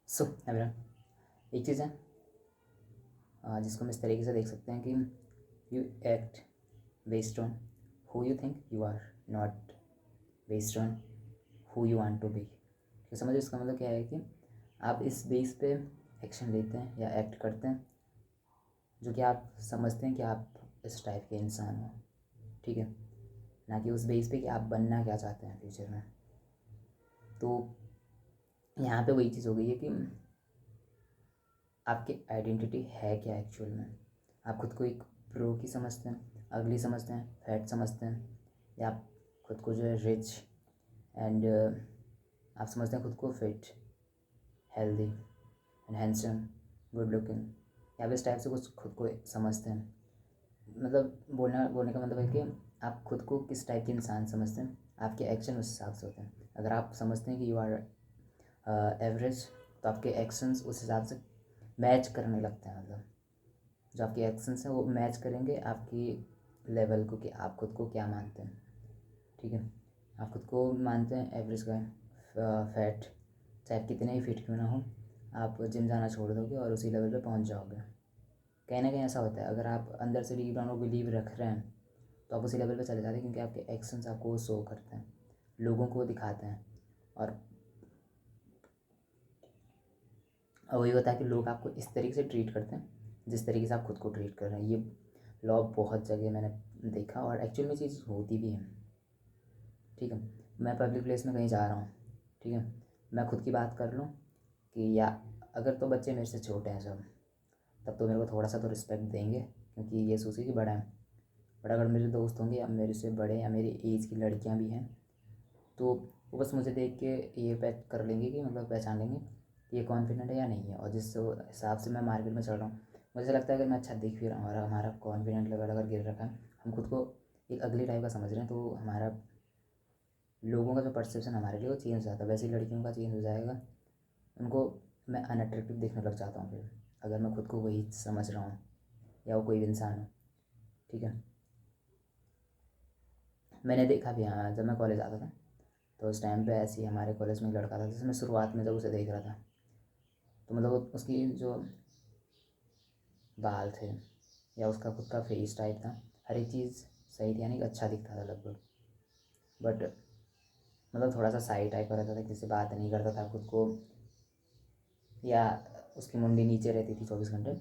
So everyone, एक चीज़ है जिसको हम इस तरीके से देख सकते हैं कि you act based on who you think you are, not based on who you want to be. तो समझो इसका मतलब क्या है कि आप इस बेस पे एक्शन लेते हैं या एक्ट करते हैं जो कि आप समझते हैं कि आप इस टाइप के इंसान हो, ठीक है, ना कि उस बेस पे कि आप बनना क्या चाहते हैं फ्यूचर में। तो यहाँ पे वही चीज़ हो गई है कि आपकी आइडेंटिटी है क्या एक्चुअल में। आप खुद को एक प्रो की समझते हैं, अगली समझते हैं, फैट समझते हैं, या आप खुद को जो है रिच एंड आप समझते हैं खुद को fit, healthy and handsome, good looking, या इस टाइप से कुछ खुद को समझते हैं। मतलब बोलने का मतलब है कि आप खुद को किस टाइप के इंसान समझते हैं, आपके एक्शन उस हिसाब से होते हैं। अगर आप समझते हैं कि यू आर एवरेज, तो आपके एक्शंस उस हिसाब से मैच करने लगते हैं। मतलब जो आपके एक्शंस हैं वो मैच करेंगे आपकी लेवल को, कि आप खुद को क्या मानते हैं, ठीक है। आप खुद को मानते हैं एवरेज का, फैट, चाहे आप कितने ही फिट क्यों ना हो, आप जिम जाना छोड़ दोगे और उसी लेवल पे पहुंच जाओगे। कहीं ना कहीं ऐसा होता है, अगर आप अंदर से डीप डाउन बिलीव रख रहे हैं तो आप उसी लेवल पे चले जाते हैं, क्योंकि आपके एक्शंस आपको वो शो करते हैं, लोगों को दिखाते हैं। और वही होता है कि लोग आपको इस तरीके से ट्रीट करते हैं जिस तरीके से आप खुद को ट्रीट कर रहे हैं। ये लॉ बहुत जगह मैंने देखा और एक्चुअल में चीज़ होती भी है, ठीक है। मैं पब्लिक प्लेस में कहीं जा रहा हूँ, ठीक है, मैं खुद की बात कर लूँ कि या अगर तो बच्चे मेरे से छोटे हैं सब, तब तो मेरे को थोड़ा सा तो रिस्पेक्ट देंगे, क्योंकि ये सोचिए कि बड़ा है। बट अगर मेरे दोस्त होंगे या मेरे से बड़े या मेरी एज की लड़कियाँ भी हैं, तो वो बस मुझे देख के ये कर लेंगे कि मतलब पहचान लेंगे कि ये कॉन्फिडेंट है या नहीं है। और जिस हिसाब से मैं मार्केट में चल रहा हूँ, मुझे लगता है अगर मैं अच्छा दिख भी रहा हूँ और हमारा कॉन्फिडेंट लेवल अगर गिर रखा है, हम खुद को एक अगली टाइप का समझ रहे हैं, तो हमारा लोगों का जो परसेप्शन हमारे लिए वो चेंज हो जाता है। वैसे ही लड़कियों का चेंज हो जाएगा, उनको मैं अनअट्रैक्टिव दिखने लग जाता हूँ फिर, अगर मैं खुद को वही समझ रहा हूँ या वो कोई भी इंसान हो, ठीक है। मैंने देखा भी, हाँ, जब मैं कॉलेज आता था तो उस टाइम पे ऐसे ही हमारे कॉलेज में एक लड़का था, जिसमें शुरुआत में जब उसे देख रहा था तो मतलब उसकी जो बाल थे या उसका खुद का फेस टाइप था, हर एक चीज़ सही थी, यानी कि अच्छा दिखता था लगभग। बट मतलब थोड़ा सा साई टाइप का रहता था, किसी से बात नहीं करता था खुद को, या उसकी मुंडी नीचे रहती थी 24 घंटे,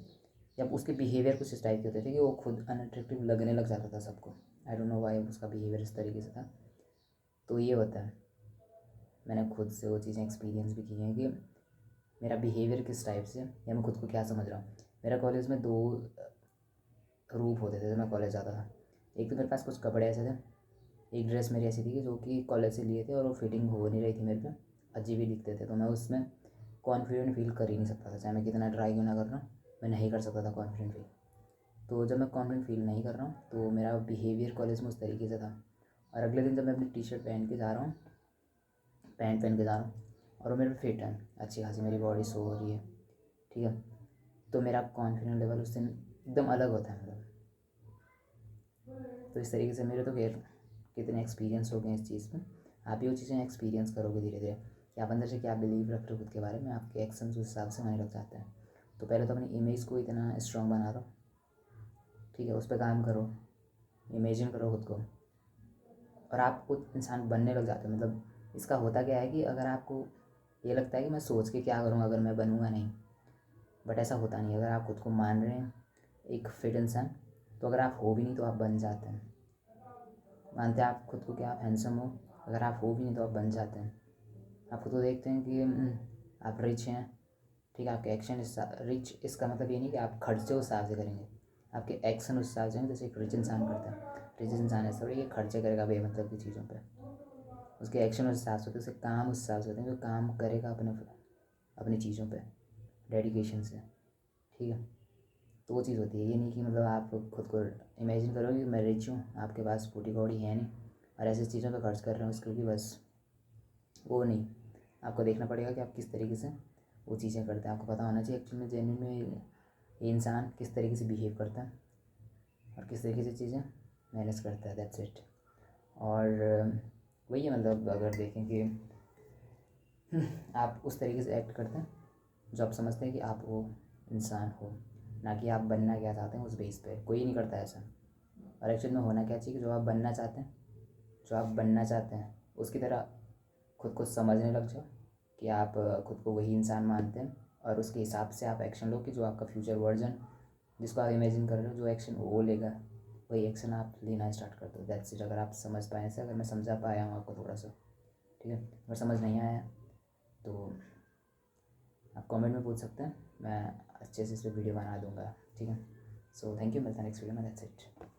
या उसके बिहेवियर कुछ इस टाइप के होते थे कि वो खुद अनअट्रैक्टिव लगने लग जाता था सबको। आई डोंट नो वाई उसका बिहेवियर इस तरीके से था। तो ये होता है, मैंने खुद से वो चीज़ें एक्सपीरियंस भी की हैं कि मेरा बिहेवियर किस टाइप से, या मैं खुद को क्या समझ रहा हूँ। मेरा कॉलेज में दो रूप होते थे जब मैं कॉलेज जाता था। एक तो मेरे पास कुछ कपड़े ऐसे थे, एक ड्रेस मेरी ऐसी थी कि जो कि कॉलेज से लिए थे और वो फिटिंग हो नहीं रही थी मेरे पे, अजीब ही दिखते थे, तो मैं उसमें कॉन्फिडेंट फील कर ही नहीं सकता था। चाहे मैं कितना ट्राई क्यों ना कर रहा हूँ, मैं नहीं कर सकता था कॉन्फिडेंट फील। तो जब मैं कॉन्फिडेंट फील नहीं कर रहा हूँ तो मेरा बिहेवियर कॉलेज में उस तरीके से था। और अगले दिन जब मैं अपनी टी शर्ट पहन के जा रहा हूँ, पैंट पहन के जा रहा हूँ, और वो मेरे पे फिट है, अच्छी खासी मेरी बॉडी शो हो रही है, ठीक है, तो मेरा कॉन्फिडेंस लेवल उस दिन एकदम अलग होता है मतलब। तो इस तरीके से मेरे तो खैर कितने एक्सपीरियंस हो गए इस चीज़ में। आप भी वो चीज़ें एक्सपीरियंस करोगे धीरे धीरे कि आप अंदर से क्या बिलीव रख रहे हो खुद के बारे में, आपके एक्शन उस हिसाब से होने लग जाते हैं। तो पहले तो अपनी इमेज को इतना स्ट्रॉन्ग बना दो, ठीक है, उस पर काम करो, इमेजिन करो खुद को, और आप खुद इंसान बनने लग जाते हो। मतलब इसका होता क्या है कि अगर आपको ये लगता है कि मैं सोच के क्या करूँगा अगर मैं बनूँगा नहीं, बट ऐसा होता नहीं। अगर आप खुद को मान रहे हैं एक फिट इंसान, तो अगर आप हो भी नहीं तो आप बन जाते हैं। मानते हैं आप खुद को कि आप हैंडसम हो, अगर आप हो भी नहीं तो आप बन जाते हैं। आप खुद को देखते हैं कि आप रिच हैं, ठीक है, आपके एक्शन रिच, इसका मतलब ये नहीं कि आप खर्चे उस हिसाब से करेंगे, आपके एक्शन उस हिसाब से हैं जैसे एक रिच इंसान करता है। रिच इंसान ऐसा थोड़ी ये खर्चे करेगा बेमतलब की चीज़ों पे, उसके एक्शन उस हिसाब से होते हैं, उसके काम उस हिसाब से होते हैं, जो काम करेगा अपनी चीज़ों पे डेडिकेशन से, ठीक है। तो वो चीज़ होती है, ये नहीं कि मतलब आप खुद को इमेजिन करो कि मैं रिच हूँ, आपके पास फूटी कौड़ी है नहीं और ऐसी चीज़ों पे खर्च कर रहे हो उसके लिए, बस वो नहीं। आपको देखना पड़ेगा कि आप किस तरीके से वो चीज़ें करते हैं। आपको पता होना चाहिए एक्चुअल में जेन्युइन में ये इंसान किस तरीके से बिहेव करता है और किस तरीके से चीज़ें मैनेज करता है, दैट्स इट। और वही है, मतलब अगर देखें कि आप उस तरीके से एक्ट करते हैं जो आप समझते हैं कि आप वो इंसान हो, ना कि आप बनना क्या चाहते हैं उस बेस पे। कोई नहीं करता ऐसा। और एक्चुअल में होना क्या चाहिए कि जो आप बनना चाहते हैं, जो आप बनना चाहते हैं उसकी तरह खुद को समझने लग जाओ कि आप खुद को वही इंसान मानते हैं, और उसके हिसाब से आप एक्शन लो कि जो आपका फ्यूचर वर्जन जिसको आप इमेजिन कर रहे हो, जो एक्शन वो लेगा, वही एक्शन आप लेना स्टार्ट कर दो। That's it. अगर आप समझ पाए से, अगर मैं समझा पाया हूँ आपको थोड़ा सा, ठीक है। अगर समझ नहीं आया तो आप कमेंट में पूछ सकते हैं, मैं अच्छे से इस पर वीडियो बना दूंगा, ठीक है। सो थैंक यू, मिलता है नेक्स्ट वीडियो में। That's it.